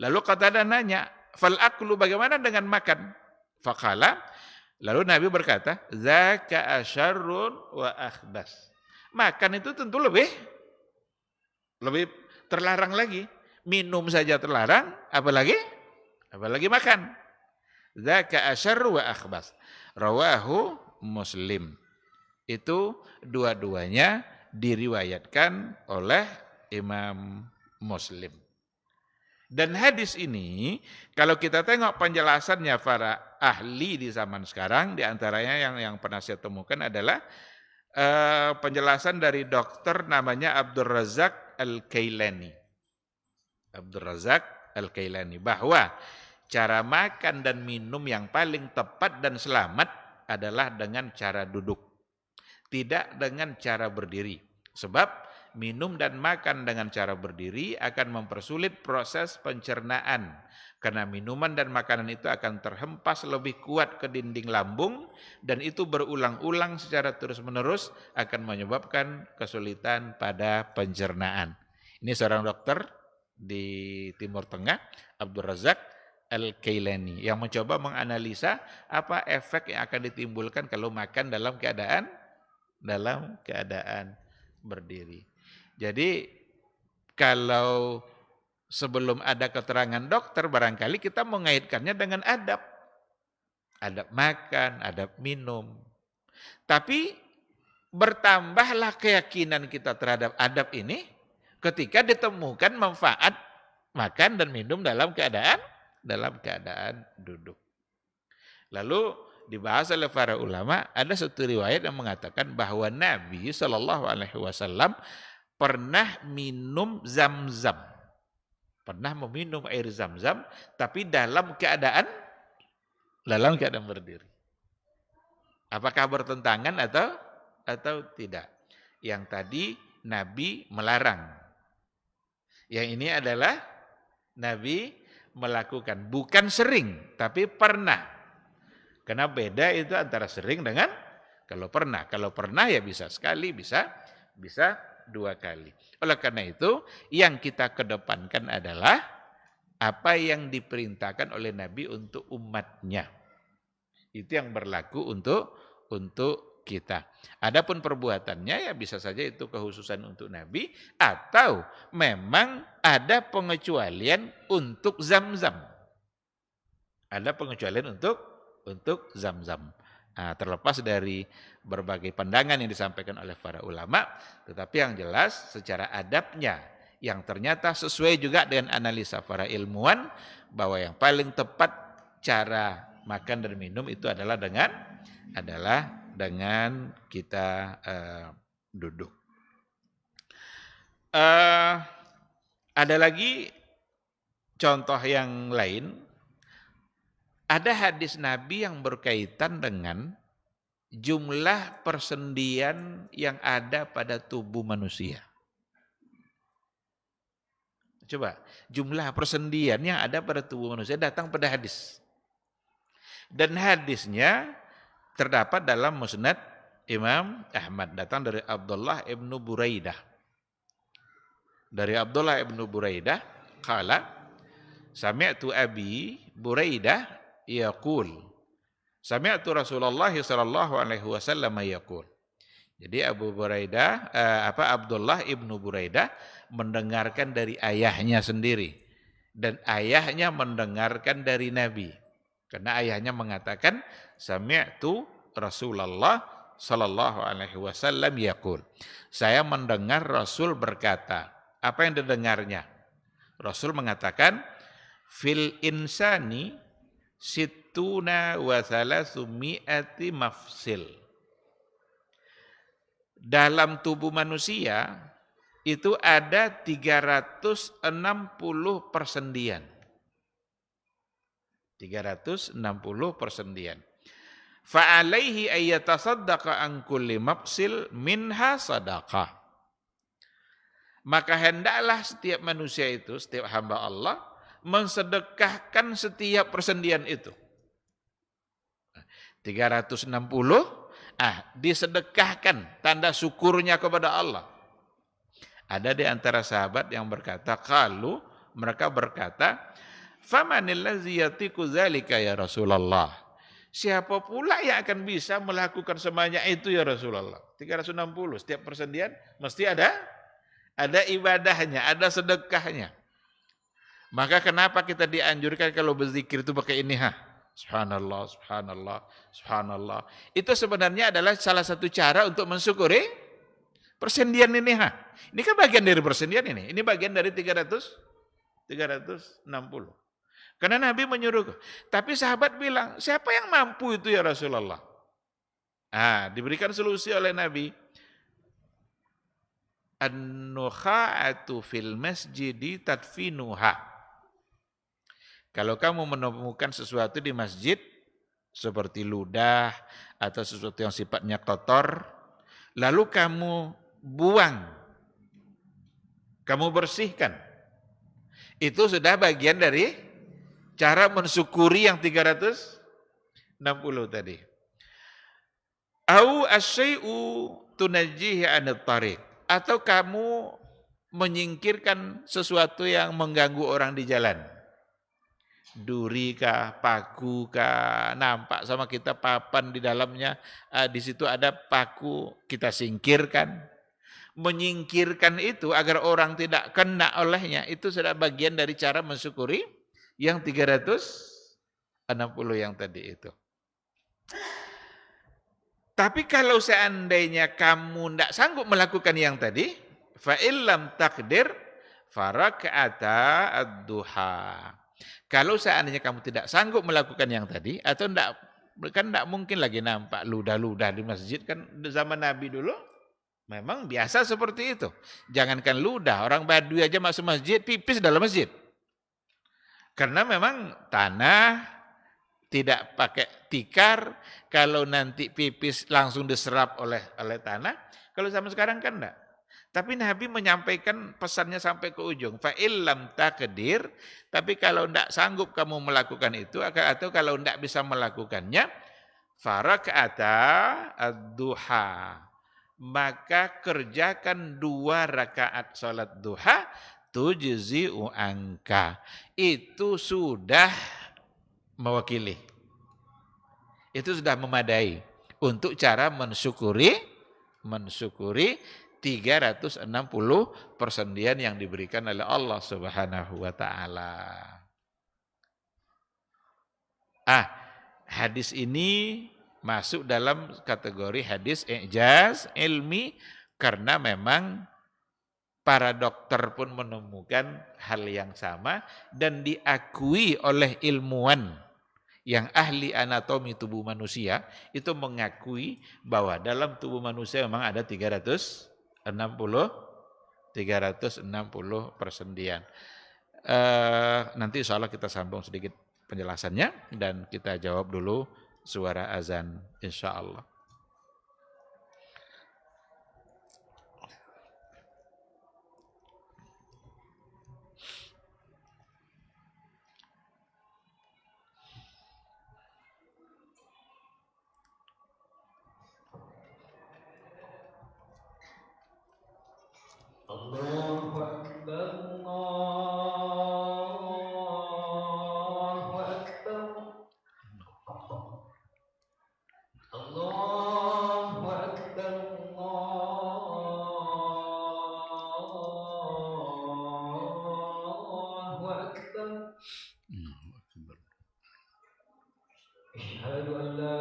Lalu Qatadah nanya, fal aklu, bagaimana dengan makan? Faqala, lalu Nabi berkata, zaka asyarrun wa akhbas. Makan itu tentu lebih terlarang lagi. Minum saja terlarang, apalagi makan. Zaka asyarru wa akhbas. Rawahu Muslim. Itu dua-duanya diriwayatkan oleh Imam Muslim. Dan hadis ini, kalau kita tengok penjelasannya para ahli di zaman sekarang, di antaranya yang pernah saya temukan adalah penjelasan dari dokter namanya Abdul Razak Al-Kailani. Abdul Razak Al-Kailani, bahwa cara makan dan minum yang paling tepat dan selamat adalah dengan cara duduk, tidak dengan cara berdiri. Sebab minum dan makan dengan cara berdiri akan mempersulit proses pencernaan. Karena minuman dan makanan itu akan terhempas lebih kuat ke dinding lambung dan itu berulang-ulang secara terus-menerus akan menyebabkan kesulitan pada pencernaan. Ini seorang dokter di Timur Tengah, Abdul Razak Al-Kailani, yang mencoba menganalisa apa efek yang akan ditimbulkan kalau makan dalam keadaan berdiri. Jadi kalau sebelum ada keterangan dokter, barangkali kita mengaitkannya dengan adab. Adab makan, adab minum. Tapi bertambahlah keyakinan kita terhadap adab ini ketika ditemukan manfaat makan dan minum dalam keadaan duduk. Lalu dibahas oleh para ulama, ada satu riwayat yang mengatakan bahwa Nabi SAW pernah minum zam-zam. Pernah meminum air zam-zam, tapi dalam keadaan berdiri. Apakah bertentangan atau tidak? Yang tadi Nabi melarang. Yang ini adalah Nabi melakukan, bukan sering, tapi pernah. Karena beda itu antara sering dengan kalau pernah. Kalau pernah ya bisa sekali, bisa 2 kali. Oleh karena itu, yang kita kedepankan adalah apa yang diperintahkan oleh Nabi untuk umatnya. Itu yang berlaku untuk kita. Adapun perbuatannya ya bisa saja itu kekhususan untuk Nabi atau memang ada pengecualian untuk zam-zam. Ada pengecualian untuk zam-zam. Nah, terlepas dari berbagai pandangan yang disampaikan oleh para ulama, tetapi yang jelas secara adabnya yang ternyata sesuai juga dengan analisa para ilmuwan bahwa yang paling tepat cara makan dan minum itu adalah dengan kita duduk. Ada lagi contoh yang lain. Ada hadis Nabi yang berkaitan dengan jumlah persendian yang ada pada tubuh manusia. Coba, jumlah persendian yang ada pada tubuh manusia datang pada hadis. Dan hadisnya terdapat dalam Musnad Imam Ahmad, datang dari Abdullah ibnu Buraidah. Dari Abdullah ibnu Buraidah, qala, sami'tu abi Buraidah yaqul, sami'tu Rasulullah sallallahu alaihi wasallam yaqul. Jadi Abdullah ibnu Buraidah mendengarkan dari ayahnya sendiri dan ayahnya mendengarkan dari Nabi. Karena ayahnya mengatakan sami'tu Rasulullah sallallahu alaihi wasallam yaqul. Saya mendengar Rasul berkata. Apa yang didengarnya? Rasul mengatakan fil insani situna wa thalathumi'ati mafsil. Dalam tubuh manusia itu ada 360 persendian. 360 persendian. Fa'alaihi ayyatasaddaqa an kulli mafsil minha sadaqah. Maka hendaklah setiap manusia itu, setiap hamba Allah mensedekahkan setiap persendian itu. 360 disedekahkan, tanda syukurnya kepada Allah. Ada di antara sahabat yang berkata, kalau mereka berkata, famanillazi yatiku dzalika ya Rasulullah. Siapa pula yang akan bisa melakukan semuanya itu ya Rasulullah? 360 setiap persendian mesti ada ibadahnya, ada sedekahnya. Maka kenapa kita dianjurkan kalau berzikir itu pakai ini Subhanallah, subhanallah, subhanallah. Itu sebenarnya adalah salah satu cara untuk mensyukuri persendian ini Ini kan bagian dari persendian ini. Ini bagian dari 360. Karena Nabi menyuruh. Tapi sahabat bilang, siapa yang mampu itu ya Rasulullah? Diberikan solusi oleh Nabi. An-nukha'atu fil masjidi tadfinuha. Kalau kamu menemukan sesuatu di masjid, seperti ludah atau sesuatu yang sifatnya kotor, lalu kamu buang kamu bersihkan. Itu sudah bagian dari cara mensyukuri yang 360 tadi. Au asyai'u tunajjihi 'anil tariq, atau kamu menyingkirkan sesuatu yang mengganggu orang di jalan. Duri kah, paku kah, nampak sama kita papan di dalamnya, di situ ada paku, kita singkirkan. Menyingkirkan itu agar orang tidak kena olehnya, itu sudah bagian dari cara mensyukuri yang 360 yang tadi itu. Tapi kalau seandainya kamu tidak sanggup melakukan yang tadi, fa illam takdir farak'ata ad-duha. Kalau seandainya kamu tidak sanggup melakukan yang tadi, atau tidak, kan tidak mungkin lagi nampak ludah-ludah di masjid, kan zaman Nabi dulu memang biasa seperti itu. Jangankan ludah, orang Baduy aja masuk masjid, pipis dalam masjid. Karena memang tanah tidak pakai tikar, kalau nanti pipis langsung diserap oleh tanah. Kalau zaman sekarang kan enggak. Tapi Nabi menyampaikan pesannya sampai ke ujung. Fa illam taqdir, tapi kalau enggak sanggup kamu melakukan itu, atau kalau enggak bisa melakukannya, farak'ata ad-duha, maka kerjakan 2 rakaat salat duha, tujzi'u anka, itu sudah mewakili. Itu sudah memadai untuk cara mensyukuri 360 persendian yang diberikan oleh Allah Subhanahu wa taala. Hadis ini masuk dalam kategori hadis i'jaz ilmi, karena memang para dokter pun menemukan hal yang sama dan diakui oleh ilmuwan yang ahli anatomi tubuh manusia, itu mengakui bahwa dalam tubuh manusia memang ada 360 persendian. Nanti insya Allah kita sambung sedikit penjelasannya, dan kita jawab dulu suara azan insya Allah. Allahu Akbar, Allahu Akbar, Allahu Akbar, Allahu Akbar. Asyhadu an la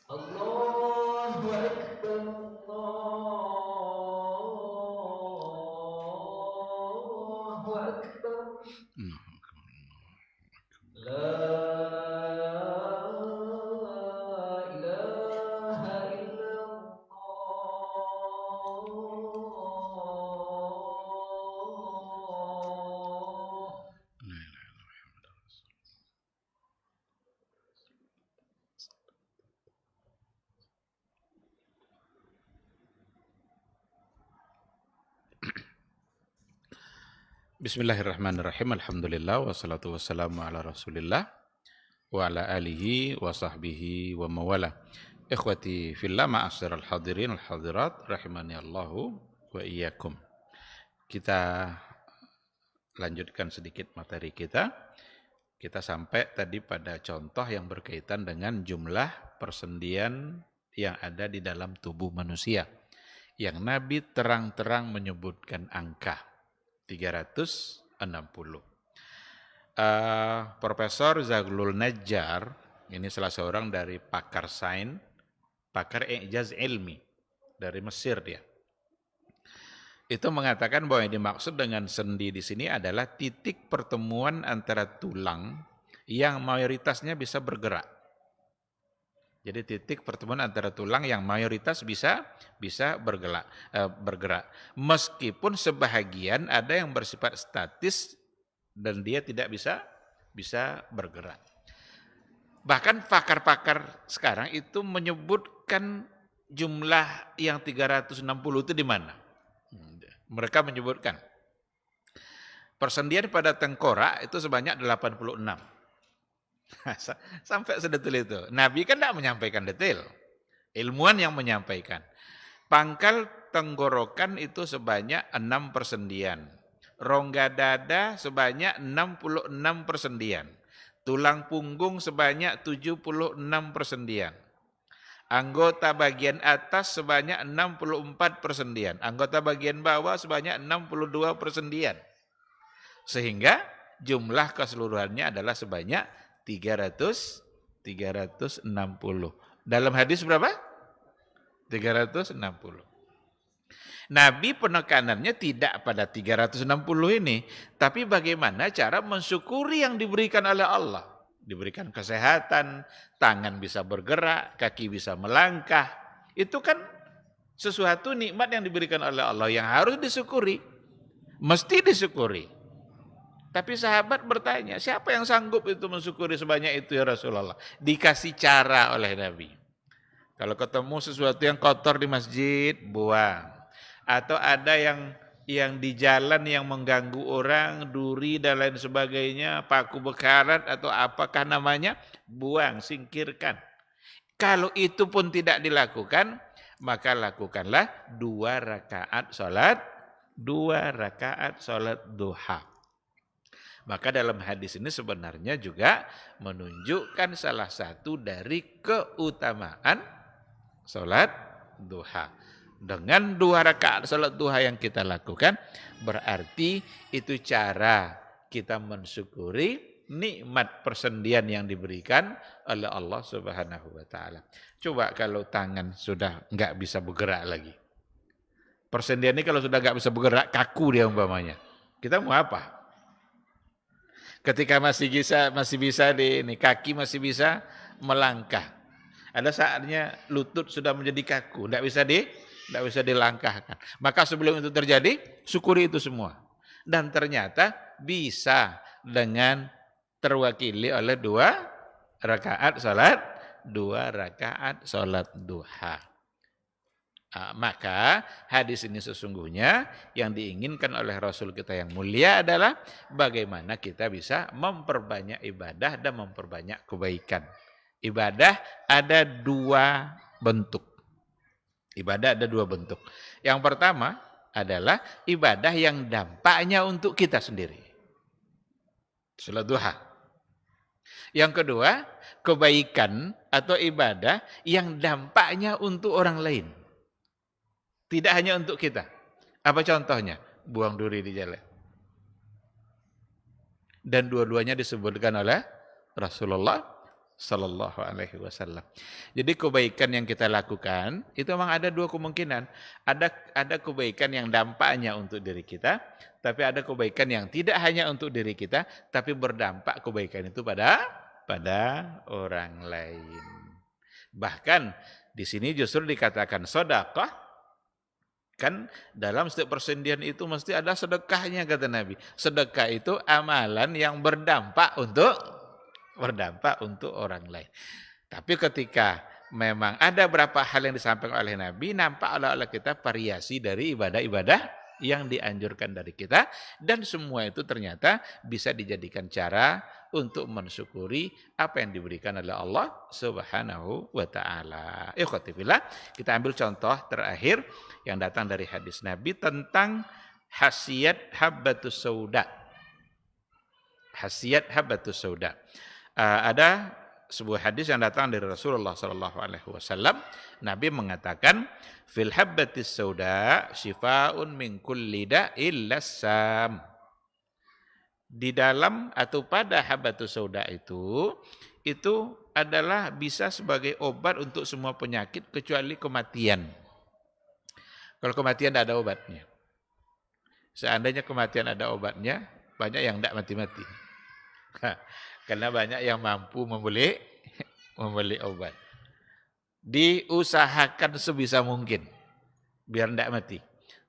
Allahu Akbar. Allahu Akbar. La ilaha illallah. Bismillahirrahmanirrahim. Alhamdulillah wassalatu wassalamu ala Rasulillah wa ala alihi wa sahbihi wa mawala. Ikhwati fillah, ma'asyiral hadirin al hadirat rahimani Allahu wa iyyakum. Kita lanjutkan sedikit materi kita. Kita sampai tadi pada contoh yang berkaitan dengan jumlah persendian yang ada di dalam tubuh manusia, yang Nabi terang-terang menyebutkan angka 360. Profesor Zaghlul Najjar, ini salah seorang dari pakar sains, pakar i'jaz ilmi dari Mesir dia. Itu mengatakan bahwa yang dimaksud dengan sendi di sini adalah titik pertemuan antara tulang yang mayoritasnya bisa bergerak. Jadi titik pertemuan antara tulang yang mayoritas bisa bergerak. Meskipun sebahagian ada yang bersifat statis dan dia tidak bisa bergerak. Bahkan pakar-pakar sekarang itu menyebutkan jumlah yang 360 itu di mana? Mereka menyebutkan persendian pada tengkorak itu sebanyak 86. Sampai sedetil itu. Nabi kan tidak menyampaikan detail. Ilmuwan yang menyampaikan. Pangkal tenggorokan itu sebanyak 6 persendian. Rongga dada sebanyak 66 persendian. Tulang punggung sebanyak 76 persendian. Anggota bagian atas sebanyak 64 persendian. Anggota bagian bawah sebanyak 62 persendian. Sehingga jumlah keseluruhannya adalah sebanyak 360. Dalam hadis berapa? 360. Nabi penekanannya tidak pada 360 ini, tapi bagaimana cara mensyukuri yang diberikan oleh Allah. Diberikan kesehatan, tangan bisa bergerak, kaki bisa melangkah. Itu kan sesuatu nikmat yang diberikan oleh Allah yang harus disyukuri. Mesti disyukuri. Tapi sahabat bertanya, siapa yang sanggup itu mensyukuri sebanyak itu ya Rasulullah? Dikasih cara oleh Nabi. Kalau ketemu sesuatu yang kotor di masjid, buang. Atau ada yang di jalan yang mengganggu orang, duri dan lain sebagainya, paku bekarat atau apakah namanya, buang, singkirkan. Kalau itu pun tidak dilakukan, maka lakukanlah 2 rakaat salat duha. Maka dalam hadis ini sebenarnya juga menunjukkan salah satu dari keutamaan salat duha. Dengan 2 rakaat salat duha yang kita lakukan, berarti itu cara kita mensyukuri nikmat persendian yang diberikan oleh Allah Subhanahu wa taala. Coba kalau tangan sudah enggak bisa bergerak lagi. Persendian ini kalau sudah enggak bisa bergerak, kaku dia umpamanya. Kita mau apa? Ketika masih bisa kaki masih bisa melangkah. Ada saatnya lutut sudah menjadi kaku, tidak bisa dilangkahkan. Maka sebelum itu terjadi, syukuri itu semua. Dan ternyata bisa dengan terwakili oleh 2 rakaat salat duha. Maka hadis ini sesungguhnya yang diinginkan oleh Rasul kita yang mulia adalah bagaimana kita bisa memperbanyak ibadah dan memperbanyak kebaikan. Ibadah ada 2 bentuk. Yang pertama adalah ibadah yang dampaknya untuk kita sendiri. Salat duha. Yang kedua, kebaikan atau ibadah yang dampaknya untuk orang lain. Tidak hanya untuk kita. Apa contohnya? Buang duri di jalan. Dan dua-duanya disebutkan oleh Rasulullah Sallallahu alaihi wasallam. Jadi kebaikan yang kita lakukan itu memang ada dua kemungkinan. Ada kebaikan yang dampaknya untuk diri kita, tapi ada kebaikan yang tidak hanya untuk diri kita, tapi berdampak kebaikan itu pada orang lain. Bahkan di sini justru dikatakan sedekah, kan dalam setiap persendian itu mesti ada sedekahnya kata Nabi. Sedekah itu amalan yang berdampak untuk orang lain. Tapi ketika memang ada beberapa hal yang disampaikan oleh Nabi, nampak oleh kita variasi dari ibadah-ibadah yang dianjurkan dari kita, dan semua itu ternyata bisa dijadikan cara untuk mensyukuri apa yang diberikan oleh Allah Subhanahu wa taala. Ikhwati fillah, kita ambil contoh terakhir yang datang dari hadis Nabi tentang khasiat habbatus sauda. Khasiat habbatus sauda. Ada sebuah hadis yang datang dari Rasulullah sallallahu alaihi wasallam. Nabi mengatakan, "Fil habbatis sauda syifaa'un min kulli da'il lassam." Di dalam atau pada habbatus sauda itu adalah bisa sebagai obat untuk semua penyakit kecuali kematian. Kalau kematian tidak ada obatnya. Seandainya kematian ada obatnya, banyak yang tidak mati-mati. Karena banyak yang mampu membeli obat. Diusahakan sebisa mungkin biar tidak mati.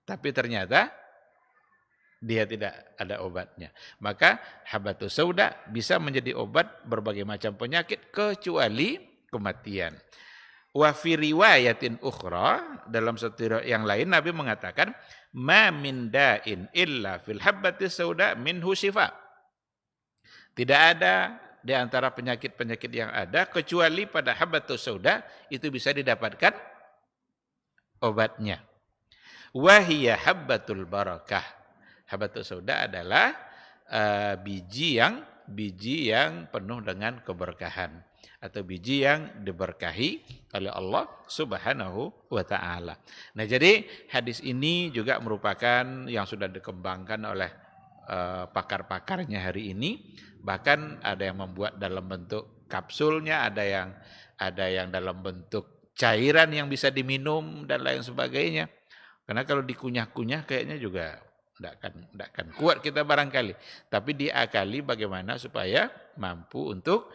Tapi ternyata dia tidak ada obatnya. Maka habbatus sauda bisa menjadi obat berbagai macam penyakit kecuali kematian. Wa fi riwayatin ukhra, dalam satu riwayat yang lain Nabi mengatakan, ma min da'in illa fil habbatis sauda minhu syifa. Tidak ada di antara penyakit-penyakit yang ada kecuali pada habbatus sauda itu bisa didapatkan obatnya. Wa hiya habbatul barakah. Habbatus sauda adalah biji yang penuh dengan keberkahan atau biji yang diberkahi oleh Allah Subhanahu wa taala. Nah, jadi hadis ini juga merupakan yang sudah dikembangkan oleh pakar-pakarnya hari ini. Bahkan ada yang membuat dalam bentuk kapsulnya, ada yang dalam bentuk cairan yang bisa diminum dan lain sebagainya. Karena kalau dikunyah-kunyah kayaknya juga tidak akan kuat kita barangkali. Tapi diakali bagaimana supaya mampu untuk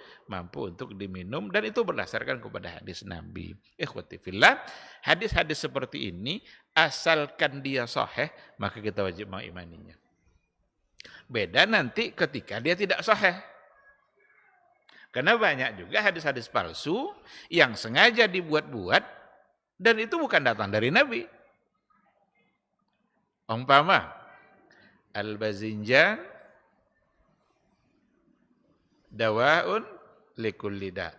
diminum, dan itu berdasarkan kepada hadis Nabi. Ikhwati fillah, hadis-hadis seperti ini asalkan dia sahih maka kita wajib mengimaninya. Beda nanti ketika dia tidak sahih. Karena banyak juga hadis-hadis palsu yang sengaja dibuat-buat dan itu bukan datang dari Nabi. Umpama al-bazinjan dawaun likulli da.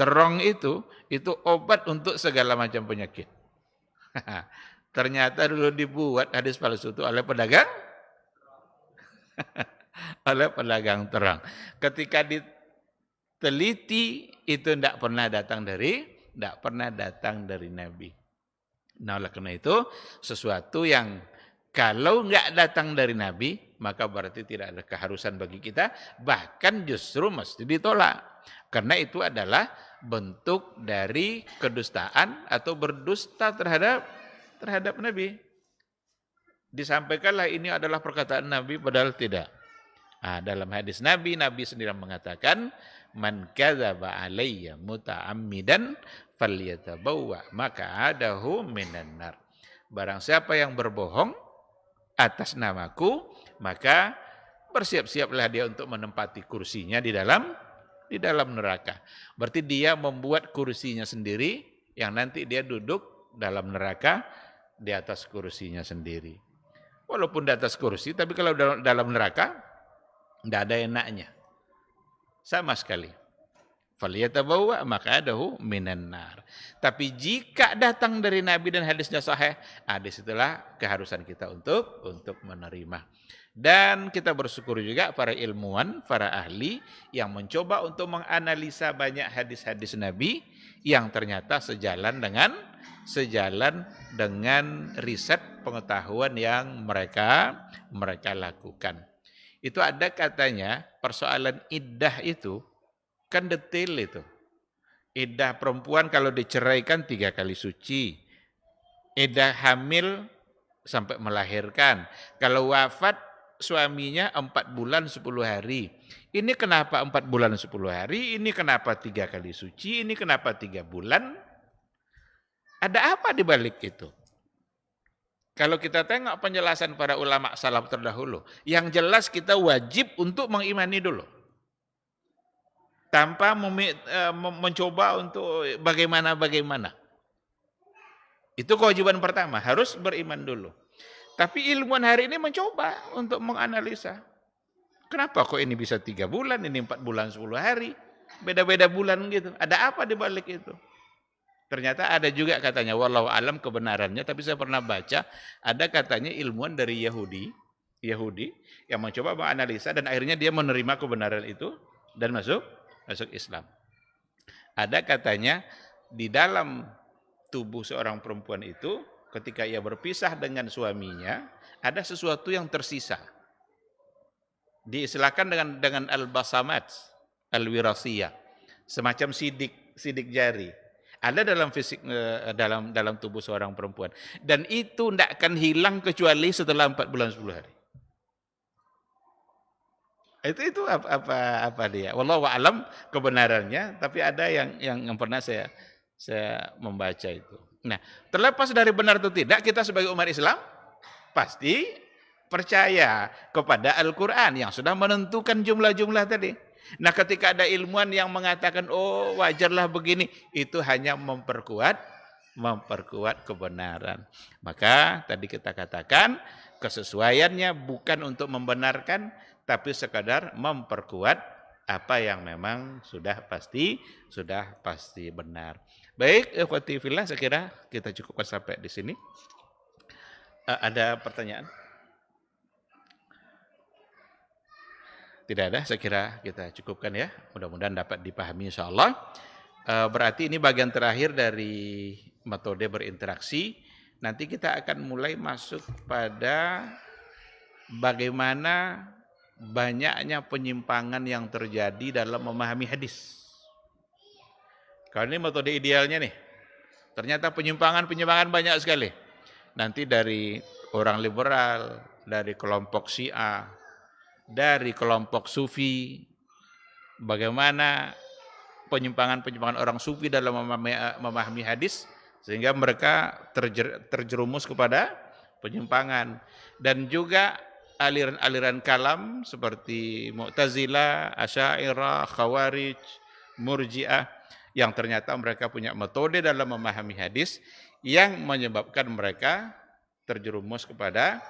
Terong itu obat untuk segala macam penyakit. Ternyata dulu dibuat hadis palsu itu oleh pedagang terang. Ketika diteliti itu tidak pernah datang dari Nabi. Nah, oleh karena itu sesuatu yang kalau nggak datang dari Nabi maka berarti tidak ada keharusan bagi kita, bahkan justru mesti ditolak. Karena itu adalah bentuk dari kedustaan atau berdusta terhadap Nabi. Disampaikanlah ini adalah perkataan Nabi padahal tidak. Dalam hadis Nabi sendiri mengatakan, man kadzaba alayya muta'ammidan falyatabawwa maq'adahu minan nar. Barang siapa yang berbohong atas namaku, maka bersiap-siaplah dia untuk menempati kursinya di dalam neraka. Berarti dia membuat kursinya sendiri yang nanti dia duduk dalam neraka di atas kursinya sendiri. Walaupun di atas kursi, tapi kalau dalam neraka tidak ada enaknya. Sama sekali. Falyatabawwa maq'adahu minan nar. Tapi jika datang dari Nabi dan hadisnya sahih, disitulah keharusan kita untuk menerima. Dan kita bersyukur juga para ilmuwan, para ahli yang mencoba untuk menganalisa banyak hadis-hadis Nabi yang ternyata sejalan dengan riset pengetahuan yang mereka lakukan. Itu ada katanya persoalan iddah itu Kan detail itu. Iddah perempuan kalau diceraikan 3 kali suci. Iddah hamil sampai melahirkan. Kalau wafat suaminya 4 bulan 10 hari. Ini kenapa 4 bulan 10 hari? Ini kenapa 3 kali suci? Ini kenapa 3 bulan? Ada apa di balik itu? Kalau kita tengok penjelasan para ulama salaf terdahulu, yang jelas kita wajib untuk mengimani dulu. Tanpa mencoba untuk bagaimana-bagaimana. Itu kewajiban pertama, harus beriman dulu. Tapi ilmuwan hari ini mencoba untuk menganalisa. Kenapa kok ini bisa 3 bulan, ini 4 bulan 10 hari, beda-beda bulan gitu. Ada apa di balik itu? Ternyata ada juga katanya, wallahu alam kebenarannya, tapi saya pernah baca, ada katanya ilmuwan dari Yahudi yang mencoba menganalisa dan akhirnya dia menerima kebenaran itu dan masuk Islam. Ada katanya di dalam tubuh seorang perempuan itu, ketika ia berpisah dengan suaminya, ada sesuatu yang tersisa. Diistilahkan dengan al-basamat, al-wirasiyah, semacam sidik jari. Ada dalam fisik dalam tubuh seorang perempuan, dan itu tidak akan hilang kecuali setelah 4 bulan 10 hari. Itu apa dia? Wallahu a'lam kebenarannya, tapi ada yang pernah saya membaca itu. Nah, terlepas dari benar atau tidak, kita sebagai umat Islam pasti percaya kepada Al-Qur'an yang sudah menentukan jumlah-jumlah tadi. Nah, ketika ada ilmuwan yang mengatakan, oh wajarlah begini, itu hanya memperkuat kebenaran. Maka tadi kita katakan kesesuaiannya bukan untuk membenarkan, tapi sekadar memperkuat apa yang memang sudah pasti benar. Baik, ikhwati fillah, saya kira kita cukupkan sampai di sini. Ada pertanyaan? Tidak ada, saya kira kita cukupkan ya. Mudah-mudahan dapat dipahami insyaallah. Berarti ini bagian terakhir dari metode berinteraksi. Nanti kita akan mulai masuk pada bagaimana banyaknya penyimpangan yang terjadi dalam memahami hadis. Kalau ini metode idealnya nih. Ternyata penyimpangan banyak sekali. Nanti dari orang liberal, dari kelompok Syiah, dari kelompok Sufi, bagaimana penyimpangan orang Sufi dalam memahami hadis sehingga mereka terjerumus kepada penyimpangan, dan juga aliran-aliran kalam seperti Mu'tazilah, Asy'ariyah, Khawarij, Murji'ah yang ternyata mereka punya metode dalam memahami hadis yang menyebabkan mereka terjerumus kepada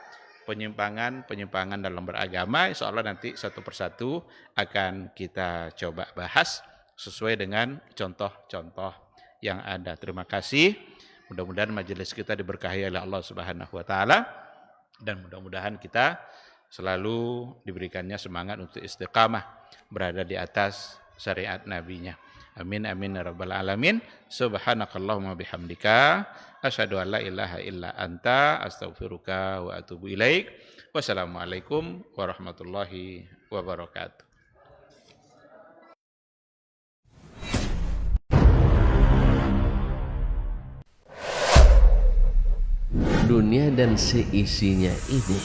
penyimpangan dalam beragama. Insyaallah nanti satu persatu akan kita coba bahas sesuai dengan contoh-contoh yang ada. Terima kasih. Mudah-mudahan majelis kita diberkahi oleh Allah Subhanahu wa taala, dan mudah-mudahan kita selalu diberikannya semangat untuk istiqamah berada di atas syariat nabinya. Amin amin ya rabbal alamin. Subhanakallahumma bihamdika asyhadu an la ilaha illa anta astaghfiruka wa atubu ilaik. Wassalamualaikum warahmatullahi wabarakatuh. Dunia dan seisinya ini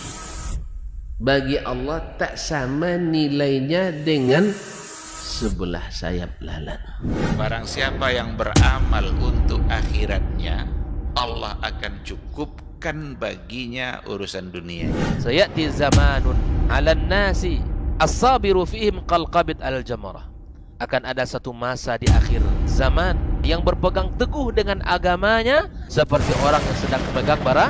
bagi Allah tak sama nilainya dengan sebelah sayap lalat. Barang siapa yang beramal untuk akhiratnya, Allah akan cukupkan baginya urusan dunia. Sayati zamanun 'alan nasi as-sabiru fihim qalqabit al-jamarah. Akan ada satu masa di akhir zaman yang berpegang teguh dengan agamanya seperti orang yang sedang memegang bara